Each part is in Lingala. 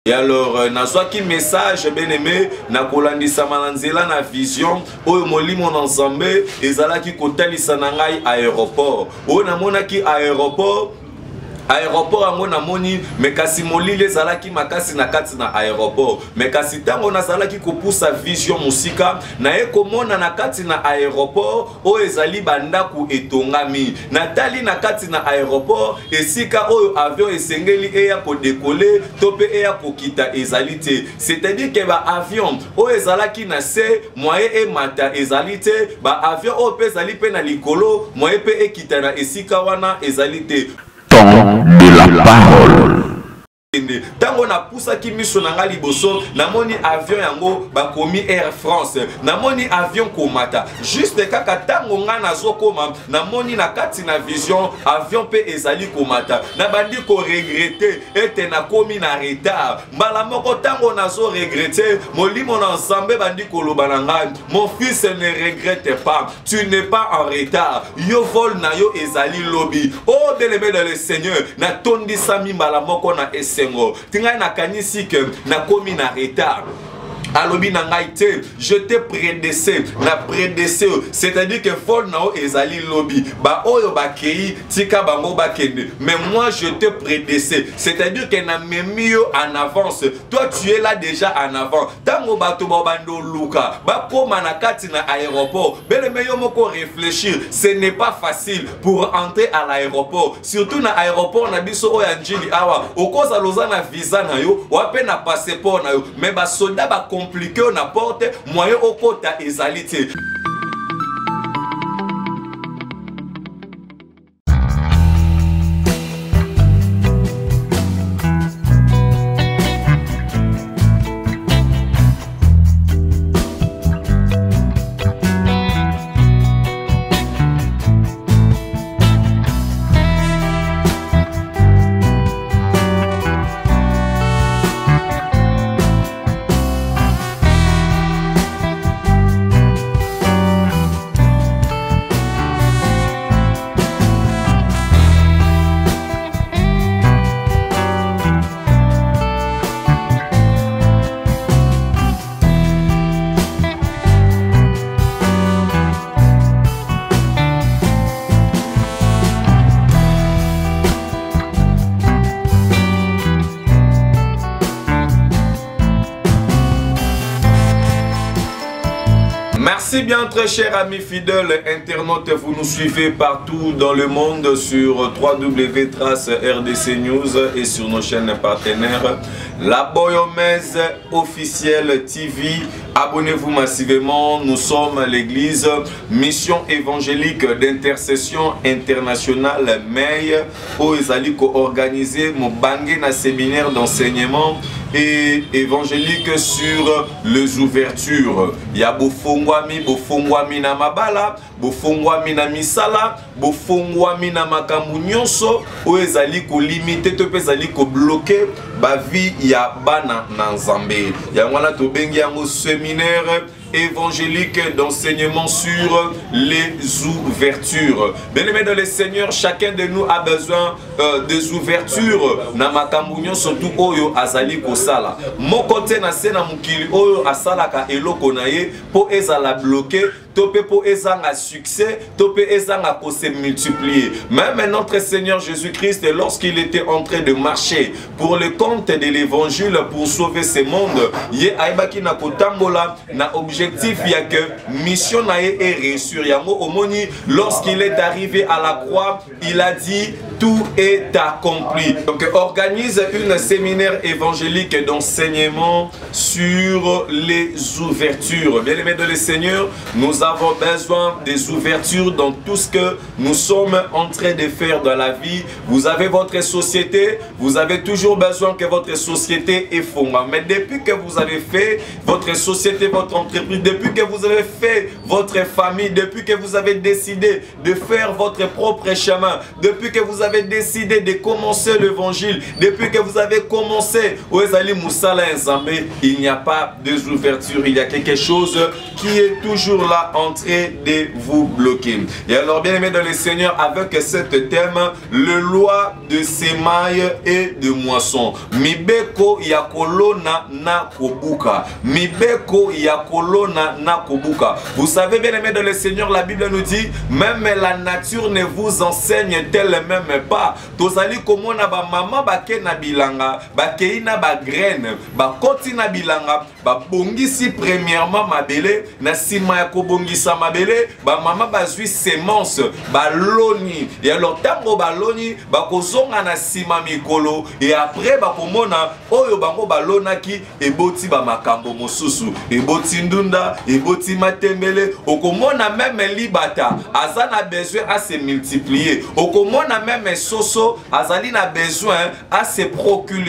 Et alors, nazwaki message bien aimé, na kolandisa mananzela na vision, oyo molimo na nzambe, ezalaki kotalisa na ngai aéroport. Oyo namonaki aéroport yango namoni mekasi molile ezalaki makasi na kati na aéroport. Mekasi ntango nazalaki kopusa vision musika na ye komona na kati na aéroport oyo ezali bandako etongami. Natali na kati na aéroport esika oyo avion esengeli eya kodekole to pe eya kokita ezali te. C'est-à-dire que ba avion oyo ezalaki na se moyen emata ezali te, ba avion oyo pe ezali pe na likolo moyen pe ekita na esika wana ezali te. De la parole. Tango na poussa ki miso na nga liboso namoni avion yango bakomi Air France, namoni avion komata juste kaka tango nga nazokoma namoni na kati na vision avion pe ezali komata na bandi ko regretter ete na komi na retard mbala moko tango nazo regretter molimo na nzambe bandi koloba na nga mon fils ne regrette pas, tu n'es pas en retard, yo vol na yo ezali lobby. Oh bien-aimé dans le Seigneur na tondi sami mbala moko na tinga na kanisi ke na komi na retard. Alobi na ngai te, je te prédécé, na prédécé, c'est-à-dire que vol nao ezali lobby, ba oyo ba kei tika bango ba kende, mais moi je te prédécé, c'est-à-dire que na memio en avance, toi tu es là déjà en avant. Tango bato bando luka, ba koma na kati na aéroport, bele meyo moko réfléchir, ce n'est pas facile pour entrer à l'aéroport, surtout na aéroport na biso oya njili awa, okoza loza na visa na yo, wape na passeport na yo, mais ba soda ba compliqué on apporte moyen au kota ezalité. Merci bien très chers amis fidèles internautes, vous nous suivez partout dans le monde sur www.rdc News et sur nos chaînes partenaires. La Boyomèse officielle TV, abonnez-vous massivement, nous sommes l'église Mission évangélique d'intercession internationale MEI, où ils allaient organiser mon bangé na séminaire d'enseignement et évangélique sur les ouvertures. Il y a bofongwami na mabala, bofongwami na misala, bofongwami na makambu nyonso, où ezali ko limiter to pe ezali ko bloquer ba vie ya bana na nzambe. Ya ngwana to bengi yango séminaire évangélique d'enseignement sur les ouvertures. Bien-aimés dans le Seigneur, chacun de nous a besoin des ouvertures. Na makambu nyonso surtout oyo azali kosala. Mon côté na sena mukili oyo asalaka eloko na ye po ezala bloquer. Topé pour ezanga succès, topé ezanga pour se multiplier. Même notre Seigneur Jésus-Christ, lorsqu'il était en train de marcher pour le compte de l'évangile pour sauver ce monde, yé aibaki na kotambola na objectif ya que mission na ye est réussir. Yango omoni lorsqu'il est arrivé à la croix, il a dit tout est accompli. Donc organise une séminaire évangélique d'enseignement sur les ouvertures. Bien aimés de le Seigneur, nous avons besoin des ouvertures dans tout ce que nous sommes en train de faire dans la vie. Vous avez votre société, vous avez toujours besoin que votre société est fondée. Mais depuis que vous avez fait votre société, votre entreprise, depuis que vous avez fait votre famille, depuis que vous avez décidé de faire votre propre chemin, depuis que vous avez avez décidé de commencer l'évangile, depuis que vous avez commencé, il n'y a pas d'ouverture, il y a quelque chose qui est toujours là en train de vous bloquer. Et alors, bien aimé dans le Seigneur, avec cette thème, le loi de semaille et de moisson. Mibeko ya kolona na kobuka. Mibeko ya kolona na kobuka. Vous savez, bien aimé dans le Seigneur, la Bible nous dit, même la nature ne vous enseigne-t-elle même pas. Tozali komona ba mama bake na bilanga, bake na ba graine, ba koti na bilanga, ba bongisi premièrement mabele, na sima ya kobongisa mabele, ba mama bazui semence, ba loni. Et alors tango ba loni, ba kozonga na sima mikolo, et après ba komona oyo bango ba lonaki eboti ba makambo mosusu, eboti ndunda, eboti matembele, okomona même libata, azana besoin à se multiplier. Okomona même soso, azali na besoin à se procurer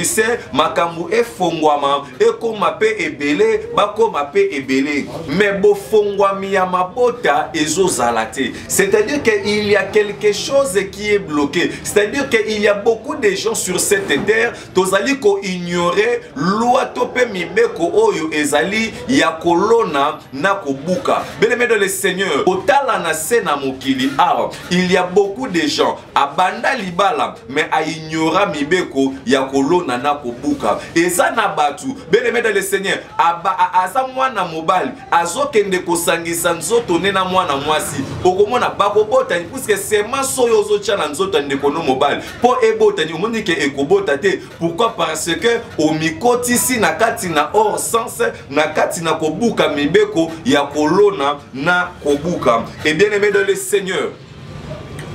makambo e fongwama, e komape ebele, bakomape ebele. Mais bo fongwami ya mabota ezo zalate. C'est-à-dire qu'il y a quelque chose qui est bloqué. C'est-à-dire qu'il y a beaucoup de gens sur cette terre, tozali ko ignorer loi tope mibeko oyo ezali ya kolona na kobuka. Bien-aimé dans le Seigneur, otala na sena mokili aro, il y a beaucoup de gens abanda libala mais a ignora mibeko ya kolona na kobuka. Eza na batu, bien-aimé dans le Seigneur, aza mwana mobali azokende kosangisa nzoto nena mwana mwasi. Okomona bakobota puisque sema soyo ozotia na nzoto ndeko no mobali. Po ebota ni omoni ke ekobota te. Pourquoi? Parce que omikotisi na kati na hors sens, na kati na kobuka mibeko ya kolona na kobuka. Et bien-aimé dans le Seigneur,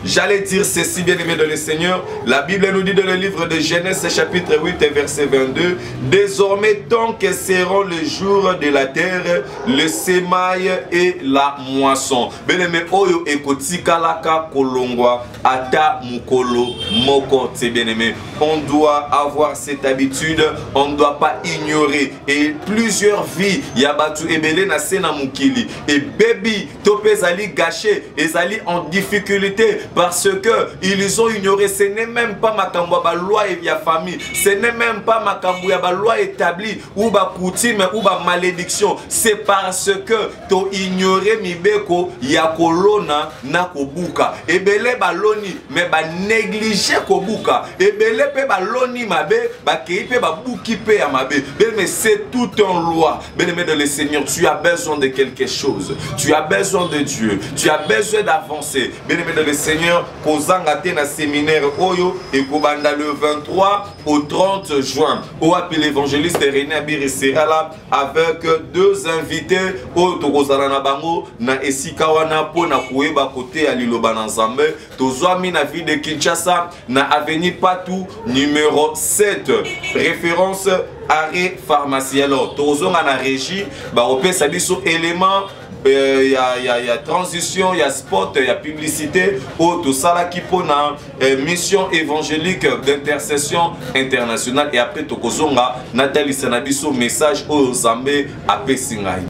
j'allais dire ceci, bien-aimé dans le Seigneur. La Bible nous dit dans le livre de Genèse chapitre 8 verset 22, désormais tant que seront les jours de la terre, le semail et la moisson. Bien-aimé, oyo ekotika laka kolongwa ata mukolo moko. C'est bien-aimé. On doit avoir cette habitude, on ne doit pas ignorer. Et plusieurs vies, yabatu ebele na sena mukili. Et baby, topezali gâché, ezali en difficulté. Parce que ils ont ignoré, ce n'est même pas makambo ba loi et via famille, ce n'est même pas makambo ya ba loi établie ou ba coutume ou ba malédiction. C'est parce que to ignoré mibeko ya kolona na kobuka. Ebele baloni mais ba négliger kobuka. Ebele pe baloni mabe ba keipe ba buki pe ya mabe. Mais c'est tout en loi. Bien-aimé dans le Seigneur, tu as besoin de quelque chose. Tu as besoin de Dieu. Tu as besoin d'avancer. Bien-aimé dans le Seigneur, kozanga te na séminaire oyo et kobanda le 23 au 30 juin. Au appel l'évangéliste René Abiri sera là avec deux invités au tokozala na bango na esika wana po na koyeba kote ya liloba na Nzambe. Tozwami na ville de Kinshasa na avenue Patou numéro 7. Référence arrêt pharmacie. Alors tozonga na régie ba opesa biso élément. Il y a transition, il y a spot, il y a publicité, tout ça là qui pour une mission évangélique d'intercession internationale. Et après Tokozonga, Nathalie Sanabiso, message aux Zambé à Pessingaï.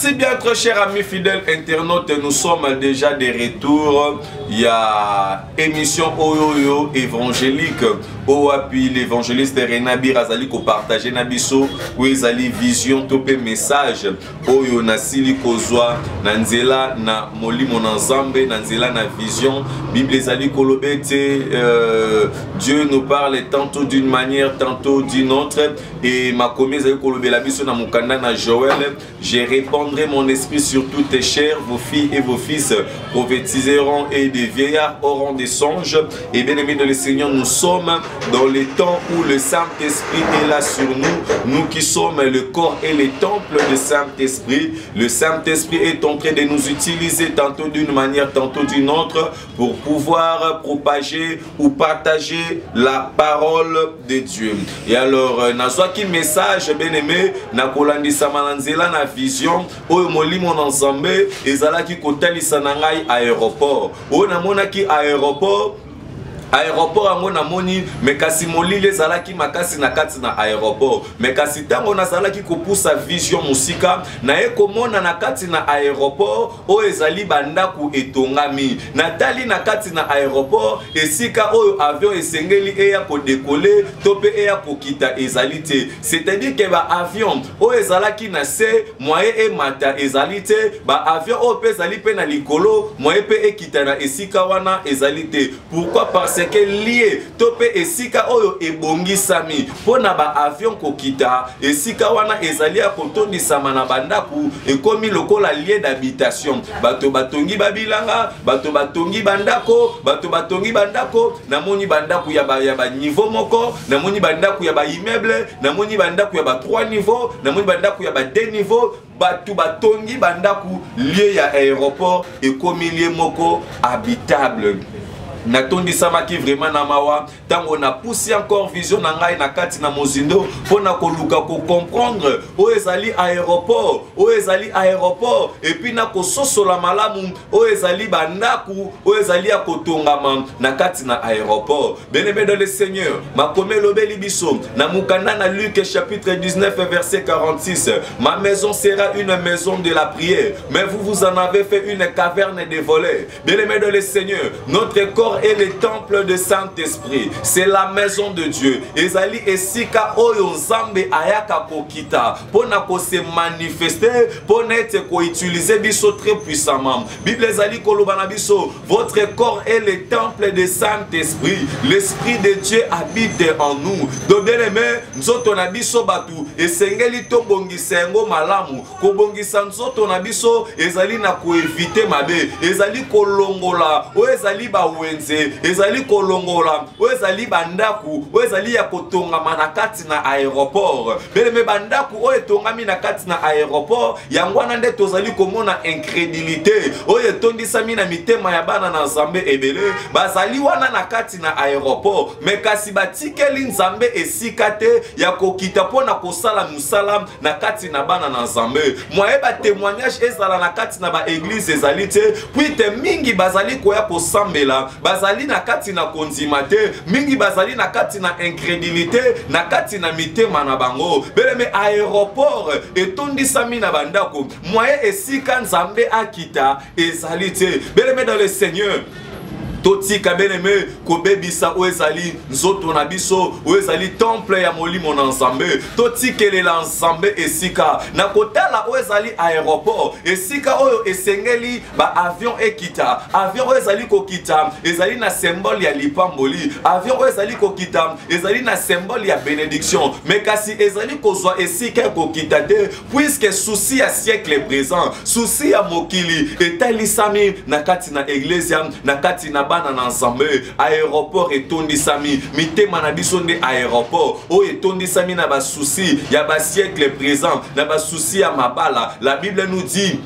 Merci bien, très chers amis fidèles internautes. Nous sommes déjà de retour. Il y a émission Oyoyo évangélique. Puis l'évangéliste Renabi Razali ko partager nabiso où ezali vision topé message Oyo nasili kozwa nanzela na molimo na nzambe nanzela na vision Bible ezali kolobete Dieu nous parle tantôt d'une manière tantôt d'une autre et ma commise ezali kolobela biso na mukanda na Joël. Je répandrai mon esprit sur toutes tes chairs, vos filles et vos fils prophétiseront et des vieillards auront des songes. Et bien aimés de le Seigneur, nous sommes dans les temps où le Saint-Esprit est là sur nous, nous qui sommes le corps et les temples du Saint-Esprit. Le Saint-Esprit est en train de nous utiliser tantôt d'une manière, tantôt d'une autre pour pouvoir propager ou partager la parole de Dieu. Et alors, nazwa ki message bien aimé, na kolandi samalanzela na vision, oyo molimo na nzambe ezalaki kotalisa na ngai aéroport. Oyo namonaki aéroport ango namoni mekasi molile zalaki makasi na kati na aéroport mekasi tango nazalaki kopusa vision musika na ekomona na kati na aéroport oyo ezali bandaku etongami natali na kati na aéroport esika oyo avion esengeli eya kodekole to pe eya kokita ezali te, c'est-à-dire que ba avion oyo ezalaki na se moyen emata ezali te, ba avion oyo pe ezali pe na likolo moyen pe ekita na esika wana ezali te. Pourquoi? Parce que lié topé esika oyo ebongisami pona ba avion kokita esika wana ezali ya kotondisama na bandaku ekomi lokola lieu d'habitation. Bato batongi babilanga, bato batongi bandako, bato batongi bandako, namoni bandaku ya ba niveau moko, namoni bandaku ya ba immeuble, namoni bandaku ya ba 3 niveaux, namoni bandaku ya ba 2 niveaux. Batu batongi bandaku lieu ya aéroport ekomi lieu moko habitable. Natondi samaki vraiment na mawa tango na poussi encore vision na ngai na kati na mozindo pona koluka ko comprendre o ezali aéroport et puis na ko sosola malamu o ezali bandaku o ezali ya kotongama na kati na aéroport. Bien-aimé dans le Seigneur, ma komelo beli biso na mukanda na Luc chapitre 19 verset 46, ma maison sera une maison de la prière mais vous en avez fait une caverne de voleurs. Bien-aimé dans le Seigneur, notre corps est le temple de Saint-Esprit, c'est la maison de Dieu. Ezali esika oyo nzambe ayaka kokita pona ko se manifester pona ete ko utiliser biso très puissamment. Bible ezali koloba na biso, votre corps est le temple de Saint-Esprit, l'esprit de Dieu habite en nous. Donc bien aimé, nzoto na biso batu esengeli to bongisa yango malamu, ko bongisa nzoto na biso ezali na ko éviter mabe, ezali kolongola o ezali ba wenze, ezali kolongola o ezali bandaku o ezali ya kotongama na kati na aéroport. Beleme bandaku o etongami na kati na aéroport yangwana nde tozali komona incrédulité o etondisami na mitema ya bana na nzambe ebele bazali wana na kati na aéroport me kasi batikeli nzambe esika te ya kokita pona kosala musala na kati na bana na nzambe. Moye ba témoignage ezala na kati na ba église ezali te puite mingi bazali koya kosambela bazali na kati na konzima te, mingi bazali na kati na incrédulité na kati na mitema na bango. Beleme aéroport etondisami na bandako moye esika nzambe akita ezali te. Beleme dans le Seigneur, totika bien-aimé kobebisa o ezali nzoto na biso o ezali temple ya molimo na nzambe totikelela nzambe esika na kotala o ezali aéroport esika oyo esengeli ba avion ekita avion o ezali kokita ezali na symbole ya lipamboli avion o ezali kokita ezali na symbole ya bénédiction mais kasi ezali kozwa esika kokita te puisque souci ya siècle présent souci ya mokili etalisami na kati na église na kati na na nzambe. Aéroport etondisami mitema na biso nde aéroport o etondisami na ba souci ya ba siècle présent na ba souci ya mabala. La Bible nous dit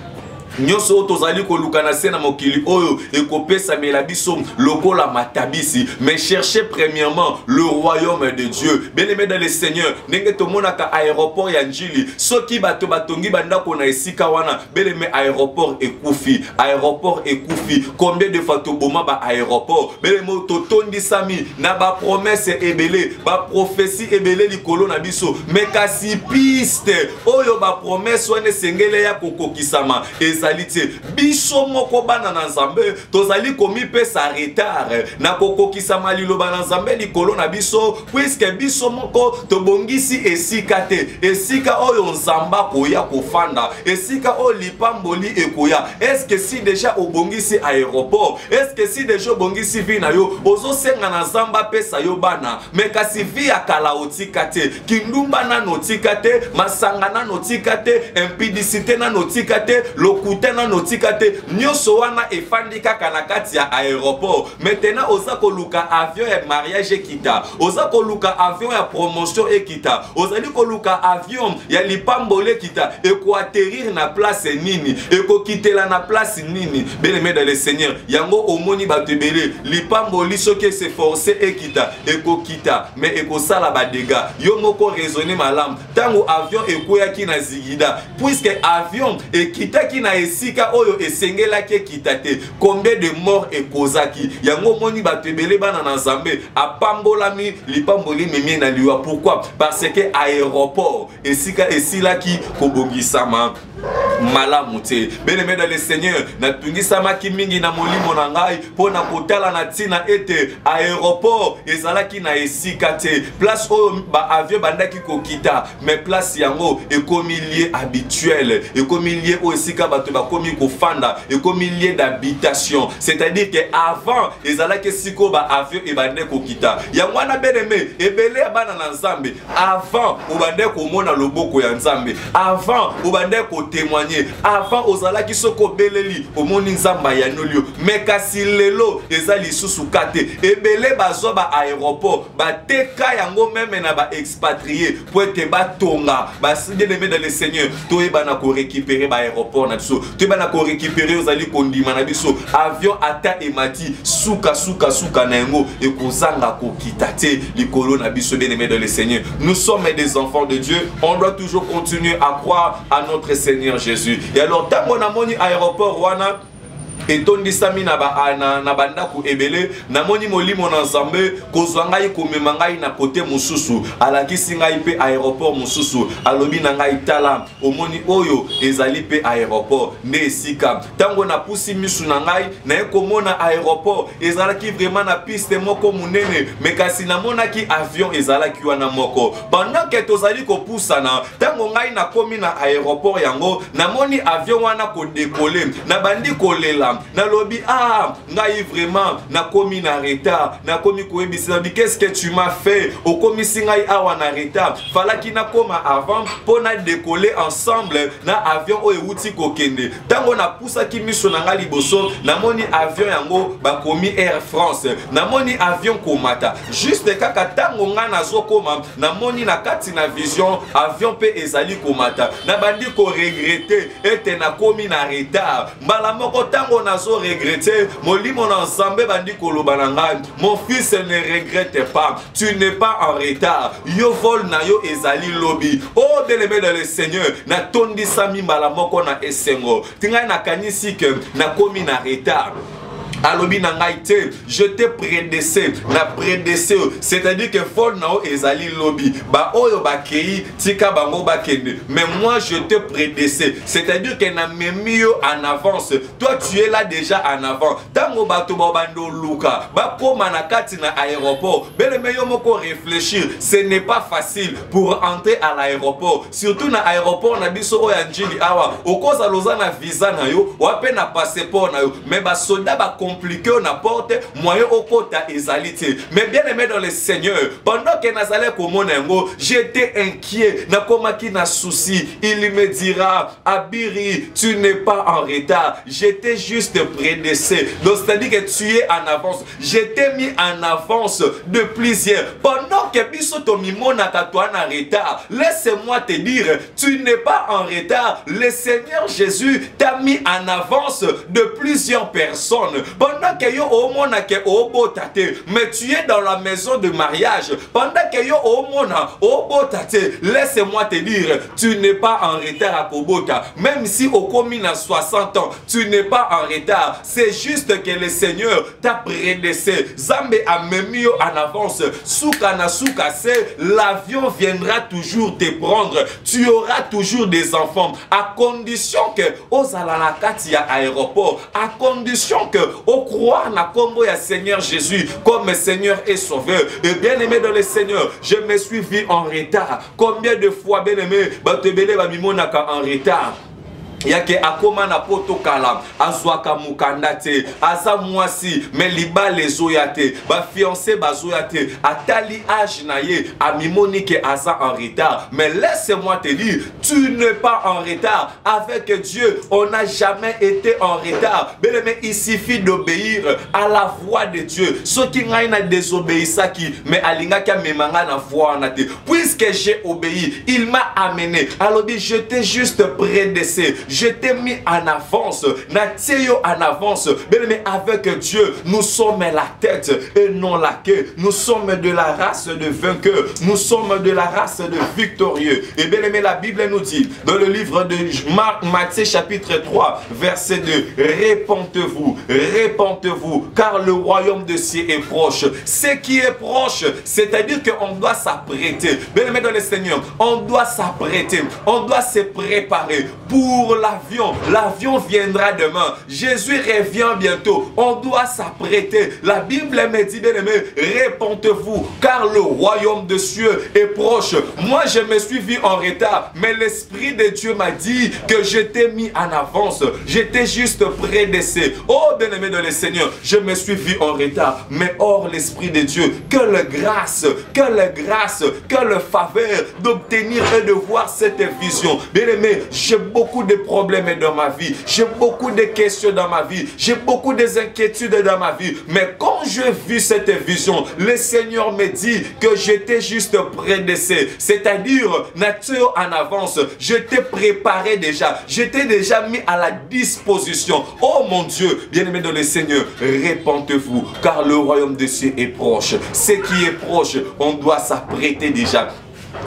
Nyoso tozali koluka na sena mokili oyo ekopesa melabiso lokola matabisi, mais cherchez premièrement le royaume de Dieu. Bien-aimé dans le Seigneur, nenge tomonaka aéroport ya njili soki bato batongi bandako na esika wana, bien-aimé aéroport ekufi, aéroport ekufi. Combien de fois toboma ba aéroport, bien-aimé totondi sami na ba promesse ebele, ba prophétie ebele likolo na biso, mais kasi piste oyo ba promesse wana sengele ya kokokisama ezalite biso moko bana na Nzambe tozali komi pesa retard na kokokisama liloba na Nzambe likolo na biso, puisque biso moko tobongisi esika te, esika oyo Nzamba koya kofanda, esika oyo lipamboli ekoya. Est-ce que si déjà obongisi aéroport, est-ce que si déjà obongisi vi na yo ozo senga na Nzamba pesa yo bana, mais kasi vi akala otika te, kindumba na notika te, masanga na notika te, impudicité na notika te, lokute na notika te, nyoso wana efandi kaka na kati ya aéroport. Maintenant oza koluka avion ya mariage ekita, oza koluka avion ya promotion ekita, ozali koluka avion ya lipambole ekita, eko atterrir na place nini, eko kitela na place nini. Bien-aimé dans le Seigneur, yango omoni batebele lipamboli soki se forcer ekita, eko kita, mais eko sala ba dégâts. Yo moko raisonner malam tango avion ekoyaki na zigida, puisque avion ekitaki na esika oyo esengela ke kitate, combien de morts ekozaki. Yango moni batebele bana na Nzambe apambolami lipamboli mimi na liwa. Pourquoi? Parce que aéroport esika esilaki kobongisama malamu te. Bien-aimé dans le Seigneur, na tungisama ki mingi na molimo na ngai pona kotala na tina ete aéroport ezalaki na esika te, place oyo ba avion bandaki kokita, mais place yango ekomi lieu habituel, ekomi lieu o esika bato bakomi kofanda, ekomi lieu d'habitation. C'est-à-dire que avant ezalaki siko ba avion ebande kokita. Yango wana bien-aimé ebele bana na Nzambe, avant obande komona loboko ya Nzambe, avant obande ko témoigner, avant ozalaki soko beleli omoni Nzamba ya nolio, mais kasi lelo ezali susu kate ebele bazo ba aéroport bateka yango même na ba expatrié pour te batonga basi bien-aimé dans le Seigneur, to ebana ko récupérer ba aéroport na biso, to ebana ko récupérer ozali kondima na biso avion ata emati suka na yango ekozanga ko kitate likolo na biso. Bien-aimé dans le Seigneur, nous sommes des enfants de Dieu, on doit toujours continuer à croire à notre Seigneur Jésus. Et alors tango na moni aéroport wana etondi sami na bandako ebele, na moni molimo na Nzambe kozwa ngai komema ngai na kote mususu, alakisi ngai pe aéroport mususu, alobi na ngai tala omoni oyo ezali pe aéroport nde esika. Tango na pusi misu na ngai na ekomona aéroport ezalaki vraiment na piste moko munene, mais kasi na monaki avion ezalaki wana moko. Pendant que tozali kopusana, tango ngai na komi na aéroport yango na moni avion wana ko décoller, na bandi kolela na lobby ngai vraiment na komi na retard, na komi koebisa bi qu'est-ce que tu m'as fait au komi singai awa na retard, falaki na koma avant pour na décoller ensemble na avion o euti kokende. Tango na poussa ki miso na ngali boso na moni avion yango ba komi Air France, na moni avion komata juste kaka tango nga na zo koma na moni na kati na vision avion pe ezali komata, na bandi ko regretter ete na komi na retard. Mbala moko tango nazo regretter molimo na Nzambe bandi koloba na ngai, mon fils ne regrette pas, tu n'es pas en retard, yo vol na yo ezali lobby. Oh bien-aimé dans le Seigneur, na tondi sami mbala moko na esengo tingai na kanisi ke na komi na retard. Alobi na ngai te, je te prédécé, na prédécé, c'est-à-dire que vol nao ezali lobby, ba oyo ba kei tika bango ba kende, mais moi je te prédécé, c'est-à-dire que na memio en avance, toi tu es là déjà en avant. Tango bato ba bando luka, ba koma na kati na aéroport, bele meyo moko réfléchir, ce n'est pas facile pour entrer à l'aéroport, surtout na aéroport na biso oya njili awa, okoza loza na visa na yo, wape na passeport na yo, mais ba soda ba compliqué on apporte moyen au côté ezalité. Mais bien aimé dans le Seigneur, pendant que Nazalé Komonengo, j'étais inquiet, nakomaki na souci. Il me dira, Abiri, tu n'es pas en retard. J'étais juste prédesté. Donc c'est-à-dire que tu es en avance. J'étais mis en avance de plusieurs. Pendant que Bisoto Mimona Katouane en retard, laisse-moi te dire, tu n'es pas en retard. Le Seigneur Jésus t'a mis en avance de plusieurs personnes. Pendant que yo omona ke obotate, mais tu es dans la maison de mariage. Pendant que yo omona obotate, laisse-moi te dire, tu n'es pas en retard à Kobota. Même si au commune à 60 ans, tu n'es pas en retard. C'est juste que le Seigneur t'a prédesté. Zambe a mis en avance. Soukana soukase, l'avion viendra toujours te prendre. Tu auras toujours des enfants. À condition que aux alalakati à aéroport, à condition que au croire na combo ya Seigneur Jésus comme Seigneur et Sauveur. Et bien aimé dans le Seigneur, je me suis vu en retard. Combien de fois bien aimé, batebele bamimonaka en retard. Yake akoma na poto kala azwaka mukanda te aza mwasi me libale zoyate ba fiancé bazoyate atali âge na ye amimoni ke aza en retard. Mais laisse-moi te dire, tu n'es pas en retard. Avec Dieu on n'a jamais été en retard. Mais il suffit d'obéir à la voix de Dieu. Ce qui n'a pas désobéissaki mais alinga ka memanga na voix na te. Puisque j'ai obéi, il m'a amené. Alors je t'ai juste prédesté. Je t'ai mis en avance. Natio en avance. Mais avec Dieu, nous sommes la tête et non la queue. Nous sommes de la race de vainqueurs. Nous sommes de la race de victorieux. Et bien aimé, la Bible nous dit, dans le livre de Matthieu chapitre 3, verset 2, répentez-vous, répentez-vous, car le royaume de cieux est proche. Ce qui est proche, c'est-à-dire qu'on doit s'apprêter. Bien aimé dans le Seigneur, on doit s'apprêter. On doit se préparer pour l'avion. L'avion viendra demain. Jésus revient bientôt. On doit s'apprêter. La Bible me dit, bien aimé, répentez-vous, car le royaume de cieux est proche. Moi, je me suis vu en retard, mais l'Esprit de Dieu m'a dit que j'étais mis en avance. J'étais juste prédesté. Oh, bien aimé dans le Seigneur, je me suis vu en retard, mais hors l'Esprit de Dieu, quelle grâce, quelle grâce, quelle faveur d'obtenir et de voir cette vision. Bien aimé, j'ai beaucoup de problèmes dans ma vie, j'ai beaucoup de questions dans ma vie, j'ai beaucoup d'inquiétudes dans ma vie, mais quand j'ai vu cette vision, le Seigneur me dit que j'étais juste prédesté, c'est-à-dire nature en avance. Je t'ai préparé déjà, j'étais déjà mis à la disposition. Oh mon Dieu, bien-aimé dans le Seigneur, répentez-vous, car le royaume des cieux est proche. Ce qui est proche, on doit s'apprêter déjà.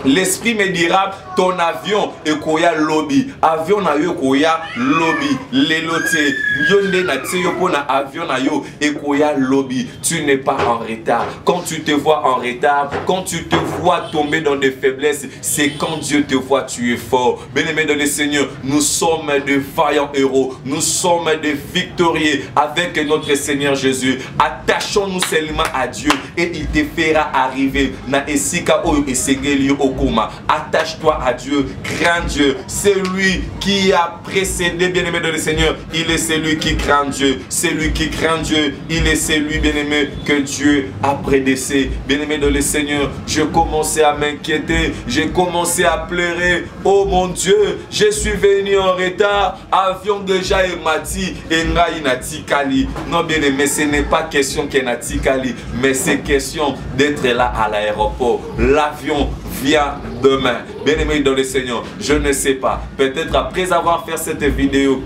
L'Esprit me dira, ton avion est koya lobby. Avion na yo koya lobby. Lelote, yonde na tse yo pona avion na yo et koya lobby. Tu n'es pas en retard. Quand tu te vois en retard, quand tu te vois tomber dans des faiblesses, c'est quand Dieu te voit, tu es fort. Bien-aimé dans le Seigneur, nous sommes de vaillants héros. Nous sommes des victorieux avec notre Seigneur Jésus. Attachons-nous seulement à Dieu et il te fera arriver. Na esika oyo esengeli okuma. Attache-toi à Dieu, crains Dieu. C'est lui qui a précédé, bien-aimé dans le Seigneur. Il est celui qui craint Dieu. C'est lui qui craint Dieu. Il est celui, bien-aimé, que Dieu a prédesté. Bien-aimé dans le Seigneur, je commençais à m'inquiéter. J'ai commencé à pleurer. Oh mon Dieu, je suis venu en retard. Avion déjà et mati. Et natikali. Non, bien-aimé, ce n'est pas question qu'il natikali, mais c'est question d'être là à l'aéroport. L'avion vient demain. Bien-aimé dans le Seigneur, je ne sais pas. Peut-être après avoir fait cette vidéo,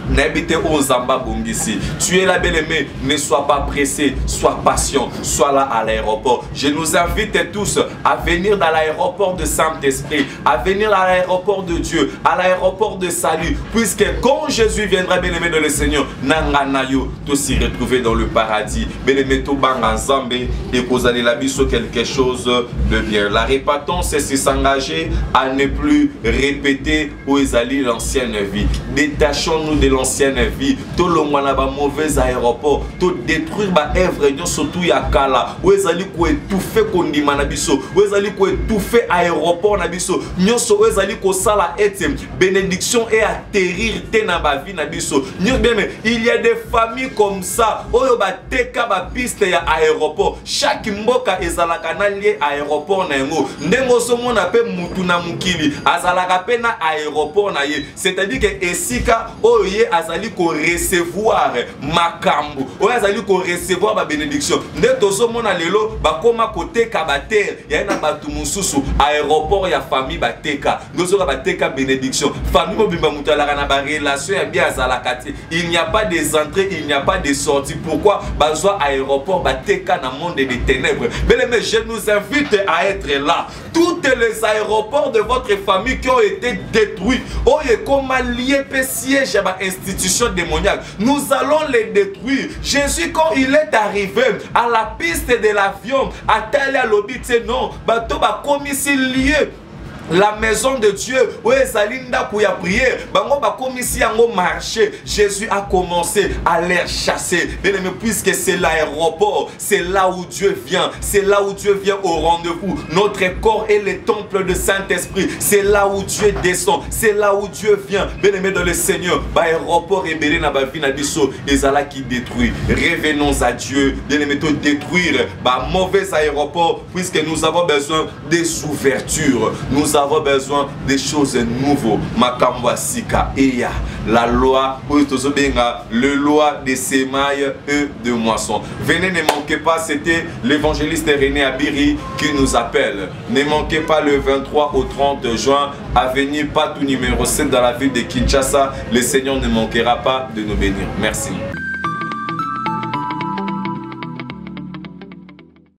n'habitez au Zamba Bongisi. Tu es là, bien-aimé, ne sois pas pressé, sois patient, sois là à l'aéroport. Je nous invite tous à venir dans l'aéroport de Saint-Esprit, à venir à l'aéroport de Dieu, à l'aéroport de salut, puisque quand Jésus viendra, bien-aimé dans le Seigneur, Nanganayo, tous s'y retrouver dans le paradis. Bien-aimé, tout bang ensemble et vous allez la vie sur quelque chose de bien. La répétance, c'est s'engager à ne plus répéter où est allé l'ancienne vie. Détachons-nous de l'ancienne vie, tout le monde a un mauvais aéroport, tout détruire ba œuvre surtout ya kala, où ezali ko étouffer kondima na biso, où ezali ko étouffer aéroport na biso, nyonso où ezali ko sala ete bénédiction et atterrir te na ba vie na biso. Il y a des familles comme ça, oyo ba teka ba piste ya aéroport, chaque mboka ezalaka na lié aéroport na yango, ndengo so mona pe mutu na mukili azalaka pe na aéroport na ye, c'est-à-dire que esika oyo ye azali ko recevoir makambo, oyo azali ko recevoir ba bénédiction. Nde tozo mona lelo bakoma koteka ba terre ya na batu mususu aéroport ya famille bateka, ndozo ka bateka bénédiction. Famille mobimba mutu alaka na ba relation ya bien azalaka te, il n'y a pas des entrées, il n'y a pas de sorties. Pourquoi bazwa aéroport bateka na monde des ténèbres? Mais je nous invite à être là. Tous les aéroports de votre famille qui ont été détruits, comme lié siège à l'institution démoniaque, nous allons les détruire. Jésus, quand il est arrivé à la piste de l'avion, à Talia Lobite, non, bateau ba commissi lié la maison de Dieu, où Esalinda pour y prier, bango ba commissi yango marché. Jésus a commencé à les chasser. Mais puisque c'est l'aéroport, c'est là où Dieu vient, c'est là où Dieu vient au rendez-vous. Notre corps est le temple de Saint-Esprit, c'est là où Dieu descend, c'est là où Dieu vient. Bien-aimé dans le Seigneur, ba aéroport et belé na ba vie na biso, ezala qui détruit. Revenons à Dieu, bien-aimé, to détruire ba mauvais aéroport, puisque nous avons besoin des ouvertures. Nous avons besoin des choses nouvelles. Makamba Sika Eya, la loi, le loi des sémailles et de moissons. Venez, ne manquez pas, c'était l'évangéliste René Abiri qui nous appelle. Ne manquez pas le 23 au 30 juin, avenue Patou numéro 7 dans la ville de Kinshasa. Le Seigneur ne manquera pas de nous bénir. Merci.